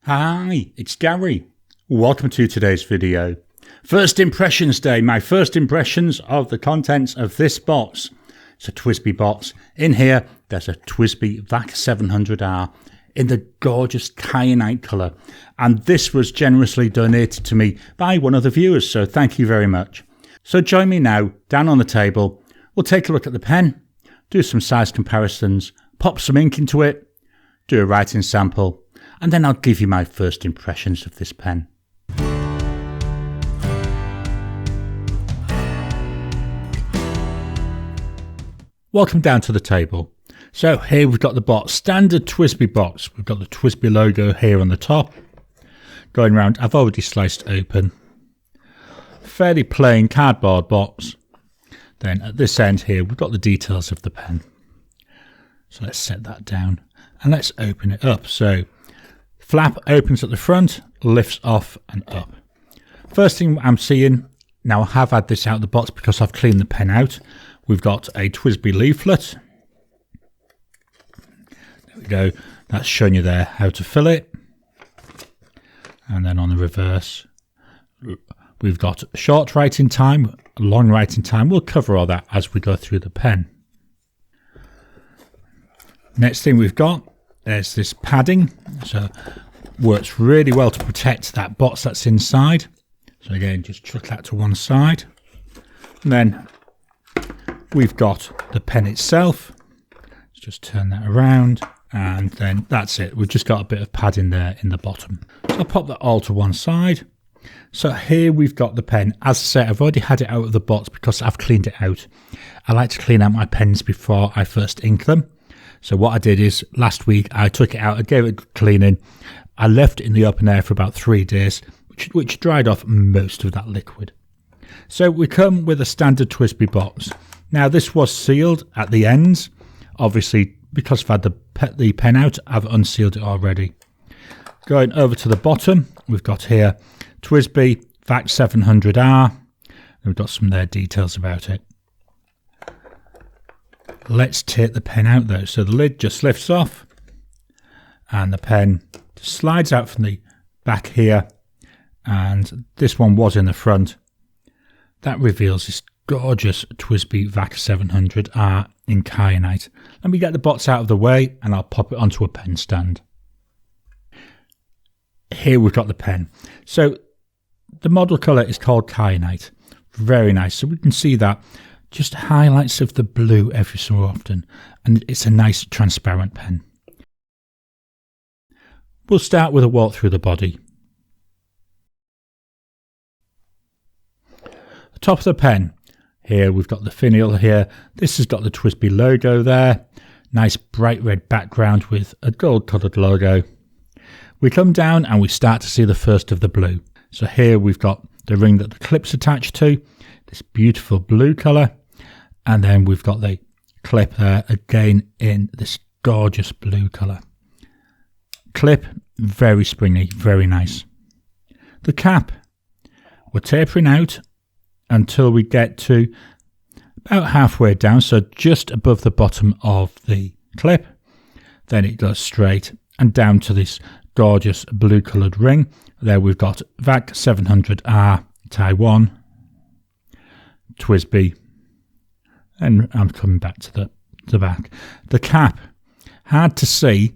Hi, it's Gary. Welcome to today's video. First Impressions Day, my first impressions of the contents of this box. It's a TWSBI box. In here, there's a TWSBI Vac700R in the gorgeous Kyanite colour. And this was generously donated to me by one of the viewers, so thank you very much. So join me now, down on the table. We'll take a look at the pen, do some size comparisons, pop some ink into it, do a writing sample, and then I'll give you my first impressions of this pen. Welcome down to the table. So here we've got the box, standard TWSBI box. We've got the TWSBI logo here on the top. Going around, I've already sliced open. Fairly plain cardboard box. Then at this end here, we've got the details of the pen. So let's set that down and let's open it up. So flap opens at the front, lifts off and up. First thing I'm seeing, now I have had this out of the box because I've cleaned the pen out. We've got a TWSBI leaflet. There we go. That's showing you there how to fill it. And then on the reverse, we've got short writing time, long writing time. We'll cover all that as we go through the pen. Next thing we've got, there's this padding. So works really well to protect that box that's inside. So again, just chuck that to one side. And then we've got the pen itself. Let's just turn that around. And then that's it. We've just got a bit of padding there in the bottom. So I'll pop that all to one side. So here we've got the pen. As I said, I've already had it out of the box because I've cleaned it out. I like to clean out my pens before I first ink them. So what I did is last week I took it out, I gave it cleaning. I left it in the open air for about 3 days, which dried off most of that liquid. So we come with a standard TWSBI box. Now this was sealed at the ends. Obviously, because I've had the pen out, I've unsealed it already. Going over to the bottom, we've got here TWSBI Vac700R. We've got some there details about it. Let's take the pen out though. So the lid just lifts off and the pen just slides out from the back here. And this one was in the front. That reveals this gorgeous TWSBI Vac700R in Kyanite. Let me get the box out of the way and I'll pop it onto a pen stand. Here we've got the pen. So the model colour is called Kyanite. Very nice. So we can see that just highlights of the blue every so often. And it's a nice transparent pen. We'll start with a walk through the body. The top of the pen. Here we've got the finial here. This has got the TWSBI logo there. Nice bright red background with a gold coloured logo. We come down and we start to see the first of the blue. So here we've got the ring that the clip's attached to. This beautiful blue colour. And then we've got the clip there again in this gorgeous blue colour. Clip, very springy, very nice. The cap, we're tapering out until we get to about halfway down, so just above the bottom of the clip. Then it goes straight and down to this gorgeous blue coloured ring. There we've got Vac700R Taiwan, TWSBI, and I'm coming back to the back. The cap, hard to see,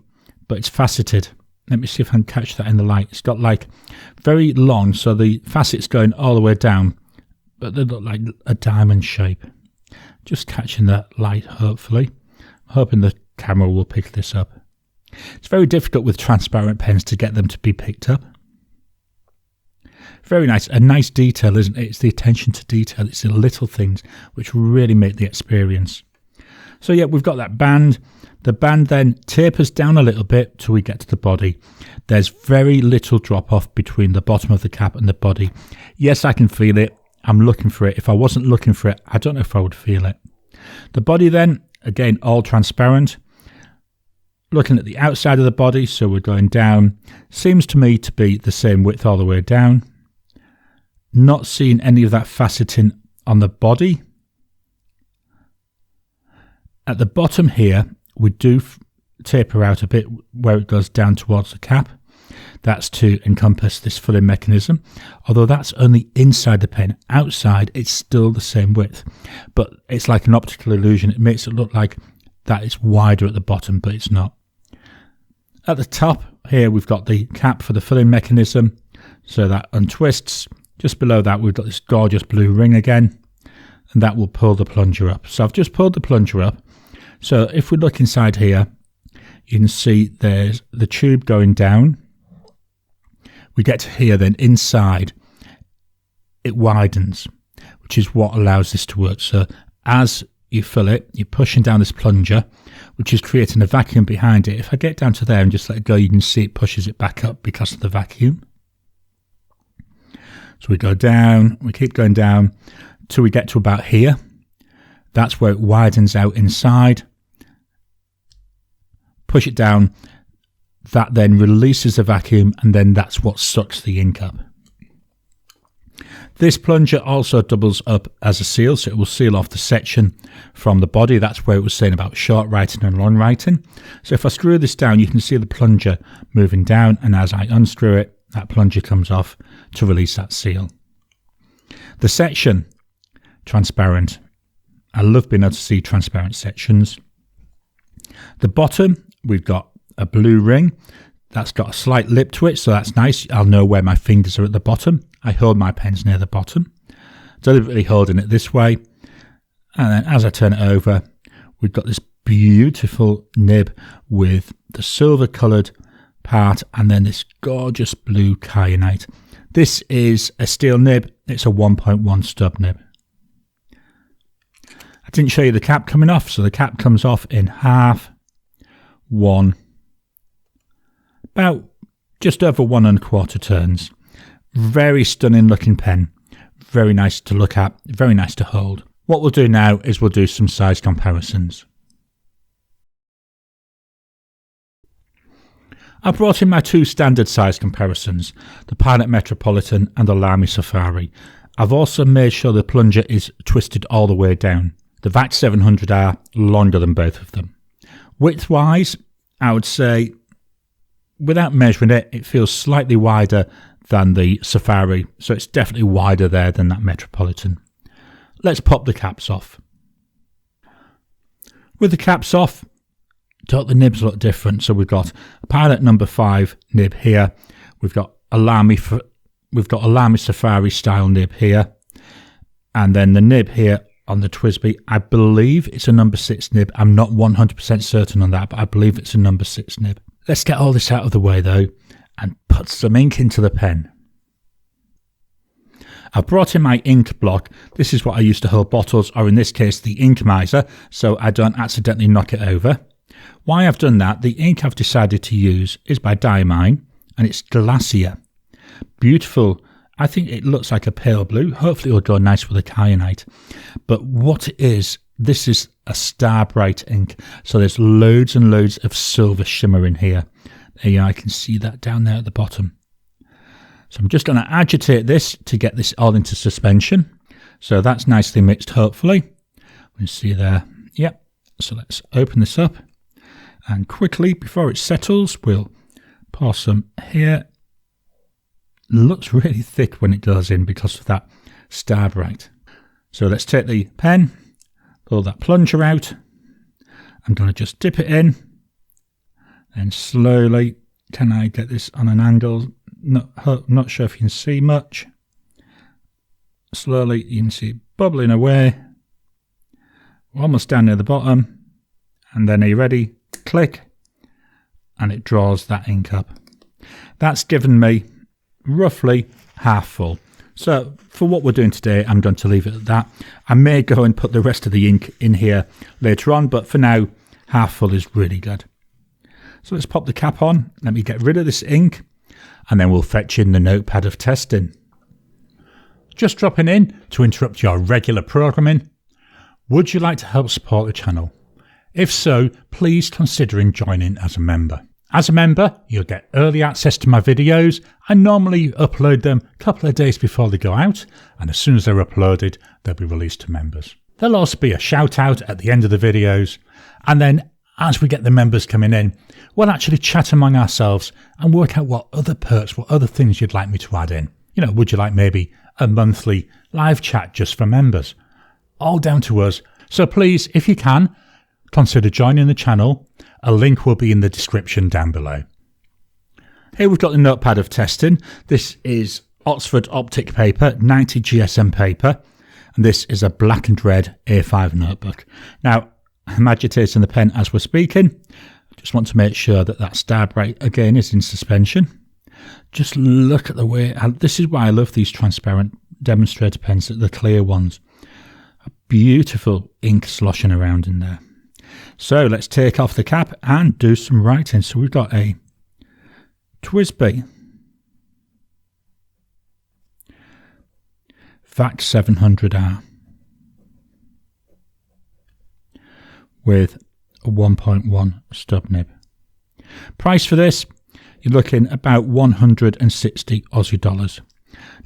but it's faceted. Let me see if I can catch that in the light. It's got like very long, so the facets going all the way down, but they look like a diamond shape. Just catching that light, hopefully. I'm hoping the camera will pick this up. It's very difficult with transparent pens to get them to be picked up. Very nice. A nice detail, isn't it? It's the attention to detail. It's the little things which really make the experience. So yeah, we've got that band. The band then tapers down a little bit till we get to the body. There's very little drop off between the bottom of the cap and the body. Yes, I can feel it. I'm looking for it. If I wasn't looking for it, I don't know if I would feel it. The body then, again, all transparent. Looking at the outside of the body, so we're going down. Seems to me to be the same width all the way down. Not seeing any of that faceting on the body. At the bottom here, we do taper out a bit where it goes down towards the cap. That's to encompass this filling mechanism, although that's only inside the pen. Outside, it's still the same width, but it's like an optical illusion. It makes it look like that it's wider at the bottom, but it's not. At the top here, we've got the cap for the filling mechanism, so that untwists. Just below that, we've got this gorgeous blue ring again, and that will pull the plunger up. So I've just pulled the plunger up. So if we look inside here, you can see there's the tube going down. We get to here, then inside it widens, which is what allows this to work. So as you fill it, you're pushing down this plunger, which is creating a vacuum behind it. If I get down to there and just let it go, you can see it pushes it back up because of the vacuum. So we go down, we keep going down till we get to about here. That's where it widens out inside. Push it down. That then releases the vacuum, and then that's what sucks the ink up. This plunger also doubles up as a seal, so it will seal off the section from the body. That's where it was saying about short writing and long writing. So if I screw this down, you can see the plunger moving down, and as I unscrew it, that plunger comes off to release that seal. The section, transparent. I love being able to see transparent sections. The bottom, we've got a blue ring. That's got a slight lip to it, so that's nice. I'll know where my fingers are at the bottom. I hold my pens near the bottom, deliberately holding it this way. And then as I turn it over, we've got this beautiful nib with the silver coloured part and then this gorgeous blue kyanite. This is a steel nib. It's a 1.1 stub nib. I didn't show you the cap coming off, so the cap comes off in half, one, about just over 1 1/4 turns. Very stunning looking pen. Very nice to look at. Very nice to hold. What we'll do now is we'll do some size comparisons. I brought in my two standard size comparisons, the Pilot Metropolitan and the Lamy Safari. I've also made sure the plunger is twisted all the way down. The VAC700R longer than both of them. Width wise, I would say, without measuring it, it feels slightly wider than the Safari, so it's definitely wider there than that Metropolitan. Let's pop the caps off. With the caps off, don't the nibs look different? So we've got a Pilot number 5 nib here. We've got a Lamy Safari style nib here, and then the nib here on the TWSBI. I believe it's a number 6 nib. I'm not 100% certain on that, but I believe it's a number 6 nib. Let's get all this out of the way though and put some ink into the pen. I've brought in my ink block. This is what I use to hold bottles, or in this case the ink miser, so I don't accidentally knock it over. Why I've done that, the ink I've decided to use is by Diamine, and it's Glacier. Beautiful. I think it looks like a pale blue. Hopefully it'll go nice with a kyanite. But what it is, this is a star bright ink. So there's loads and loads of silver shimmer in here. There you are, I can see that down there at the bottom. So I'm just going to agitate this to get this all into suspension. So that's nicely mixed, hopefully. We can see there. Yep. So let's open this up. And quickly, before it settles, we'll pour some here. Looks really thick when it goes in because of that star bright. So let's take the pen, pull that plunger out. I'm going to just dip it in and slowly, can I get this on an angle? Not sure if you can see much. Slowly you can see it bubbling away. We're almost down near the bottom, and then are you ready? Click, and it draws that ink up. That's given me roughly half full. So for what we're doing today, I'm going to leave it at that. I may go and put the rest of the ink in here later on, but for now, half full is really good. So let's pop the cap on. Let me get rid of this ink, and then we'll fetch in the notepad of testing. Just dropping in to interrupt your regular programming. Would you like to help support the channel? If so, please consider joining as a member. As a member, you'll get early access to my videos. I normally upload them a couple of days before they go out, and as soon as they're uploaded, they'll be released to members. There'll also be a shout out at the end of the videos, and then as we get the members coming in, we'll actually chat among ourselves and work out what other perks, what other things you'd like me to add in. You know, would you like maybe a monthly live chat just for members? All down to us. So please, if you can, consider joining the channel. A link will be in the description down below. Here we've got the notepad of testing. This is Oxford Optic paper, 90 GSM paper, and this is a black and red A5 notebook. Now, I'm agitating the pen as we're speaking. Just want to make sure that that star break again is in suspension. Just look at the way, this is why I love these transparent demonstrator pens, the clear ones. A beautiful ink sloshing around in there. So let's take off the cap and do some writing. So we've got a TWSBI VAC700R with a 1.1 stub nib. Price for this, you're looking about 160 Aussie dollars.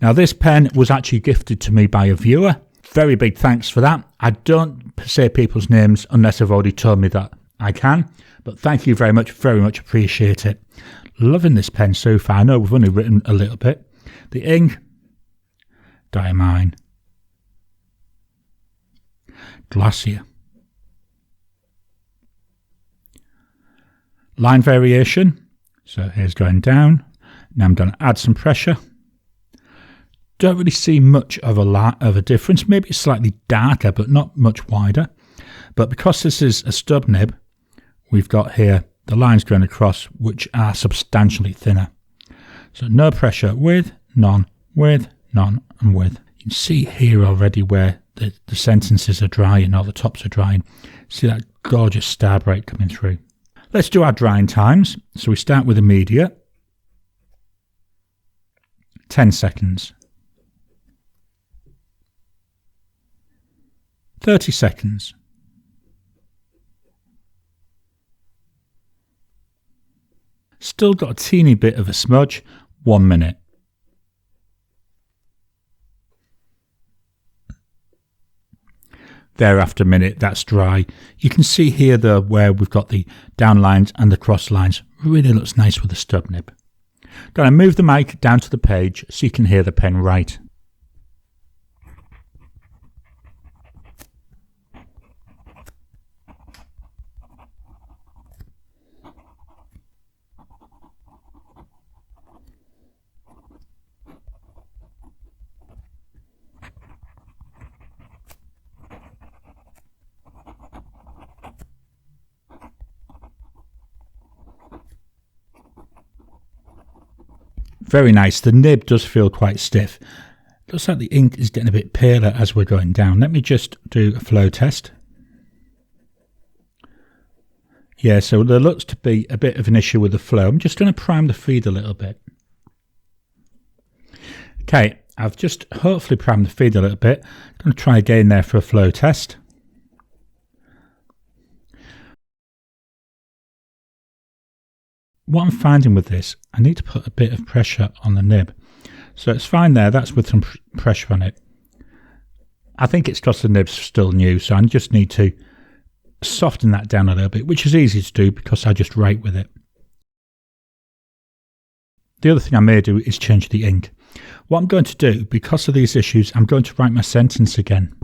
Now this pen was actually gifted to me by a viewer. Very big thanks for that. I don't say people's names unless I've already told me that I can, but thank you very much appreciate it. Loving this pen so far. I know we've only written a little bit. The ink, Diamine Glacier. Line variation, so here's going down. Now I'm going to add some pressure. Don't really see much of a difference. Maybe it's slightly darker, but not much wider. But because this is a stub nib, we've got here the lines going across, which are substantially thinner. So no pressure with, none, and with. You can see here already where the sentences are drying, or the tops are drying. See that gorgeous star break coming through. Let's do our drying times. So we start with immediate. 10 seconds. 30 seconds. Still got a teeny bit of a smudge. 1 minute. Thereafter minute, that's dry. You can see here though where we've got the down lines and the cross lines. Really looks nice with the stub nib. Going to move the mic down to the page so you can hear the pen write. Very nice. The nib does feel quite stiff. Looks like the ink is getting a bit paler as we're going down. Let me just do a flow test. Yeah, so there looks to be a bit of an issue with the flow. I'm just going to prime the feed a little bit. Okay, I've just hopefully primed the feed a little bit. I'm going to try again there for a flow test. What I'm finding with this, I need to put a bit of pressure on the nib. So it's fine there, that's with some pressure on it. I think it's because the nib's still new, so I just need to soften that down a little bit, which is easy to do because I just write with it. The other thing I may do is change the ink. What I'm going to do, because of these issues, I'm going to write my sentence again.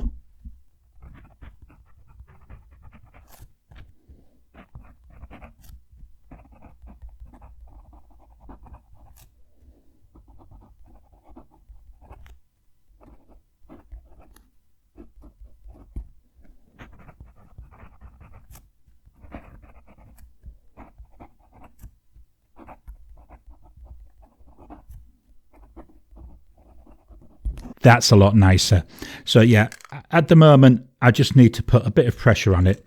That's a lot nicer. So yeah, at the moment, I just need to put a bit of pressure on it.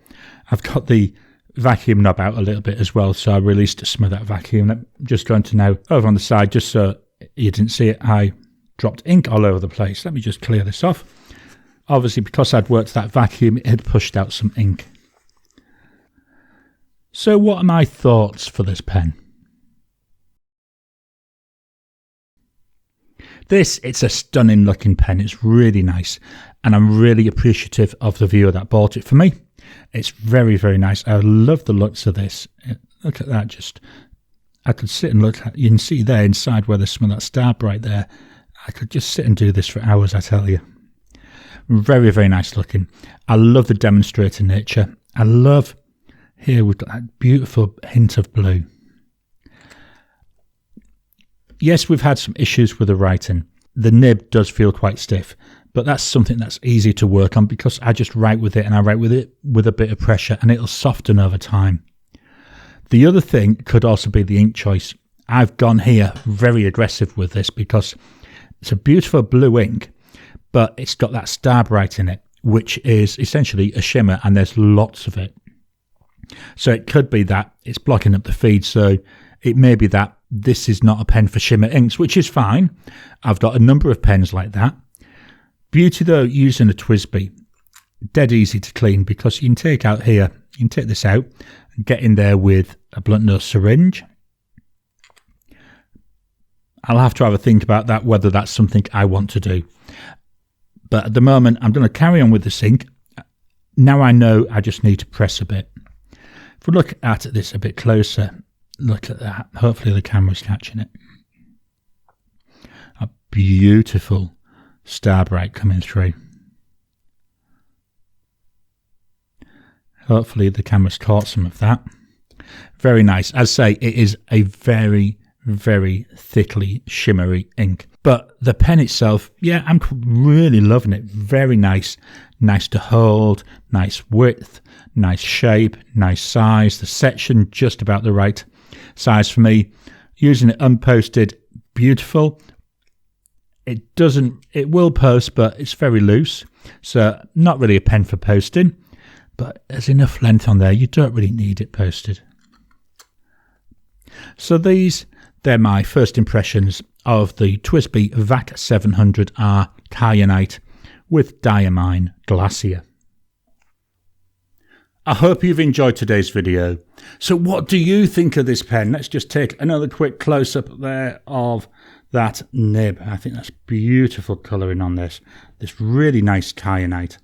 I've got the vacuum knob out a little bit as well, so I released some of that vacuum. I'm just going to now, over on the side, just so you didn't see it, I dropped ink all over the place. Let me just clear this off. Obviously, because I'd worked that vacuum, it had pushed out some ink. So what are my thoughts for this pen? It's a stunning looking pen. It's really nice, and I'm really appreciative of the viewer that bought it for me. It's very, very nice. I love the looks of this. Look at that. Just, I could sit and look at, you can see there inside where there's some of that star bright there. I could just sit and do this for hours, I tell you. Very, very nice looking. I love the demonstrator nature. I love, here we've got that beautiful hint of blue. Yes, we've had some issues with the writing. The nib does feel quite stiff, but that's something that's easy to work on because I just write with it, and I write with it with a bit of pressure, and it'll soften over time. The other thing could also be the ink choice. I've gone here very aggressive with this because it's a beautiful blue ink, but it's got that star bright in it, which is essentially a shimmer, and there's lots of it. So it could be that it's blocking up the feed, so it may be that this is not a pen for shimmer inks, which is fine. I've got a number of pens like that. Beauty though, using a TWSBI, dead easy to clean because you can take out here, you can take this out and get in there with a blunt nose syringe. I'll have to have a think about that, whether that's something I want to do. But at the moment, I'm going to carry on with the ink. Now I know I just need to press a bit. If we look at this a bit closer, look at that. Hopefully the camera's catching it. A beautiful star bright coming through. Hopefully the camera's caught some of that. Very nice. As I say, it is a very, very thickly shimmery ink. But the pen itself, yeah, I'm really loving it. Very nice. Nice to hold, nice width, nice shape, nice size. The section just about the right size for me. Using it unposted, beautiful. It will post, but it's very loose. So not really a pen for posting, but there's enough length on there. You don't really need it posted. So they're my first impressions of the TWSBI Vac700R Kyanite with Diamine Glacier. I hope you've enjoyed today's video. So what do you think of this pen? Let's just take another quick close-up there of that nib. I think that's beautiful colouring on this really nice Kyanite.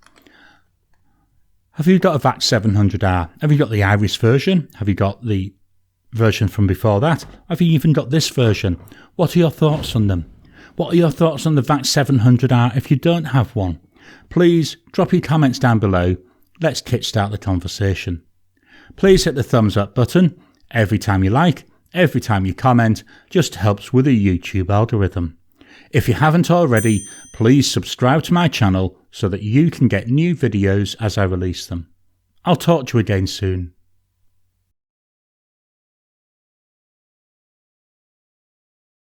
Have you got a Vac700R? Have you got the Iris version? Have you got the version from before that? Have you even got this version? What are your thoughts on them? What are your thoughts on the Vac700R if you don't have one? Please drop your comments down below. Let's kickstart the conversation. Please hit the thumbs up button every time you like, every time you comment, just helps with the YouTube algorithm. If you haven't already, please subscribe to my channel so that you can get new videos as I release them. I'll talk to you again soon.